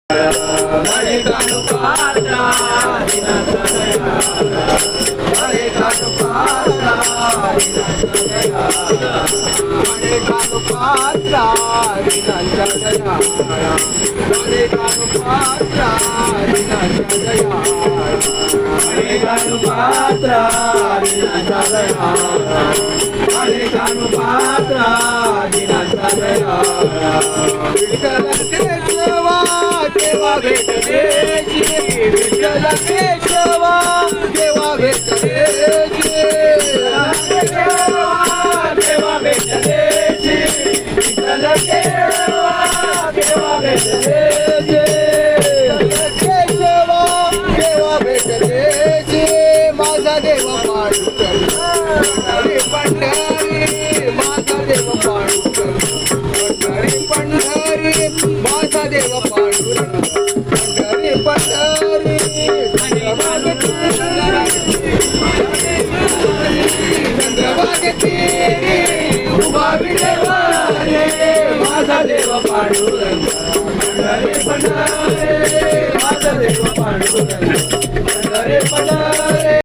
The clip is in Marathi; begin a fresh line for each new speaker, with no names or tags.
हरे कानुपात्रा दिनाचा दया हरे कानुपात्रा दिनाचा दया हरे कानुपात्रा दिनाचा दया हरे कानुपात्रा दिनाचा दया हरे कानुपात्रा दिनाचा दया हरे कानुपात्रा दिनाचा दया विठ्ठल केशवा देवा भेट द्यायची विठ्ठल केशवा देवा भेट द्यायची देवा भेट द्यायची विठ्ठल केशवा देवा भेट द्यायची केशवा देवा भेट द्यायची माझा देव पांडुरंग पंढरी माझा देव पांडुरंग पंढरी माझा देव पांडुरंग पंढरी चंद्रभागेती उभा विठेवा रे माझा देव पांडुरंग पंढरी माझा देव पांडुरंग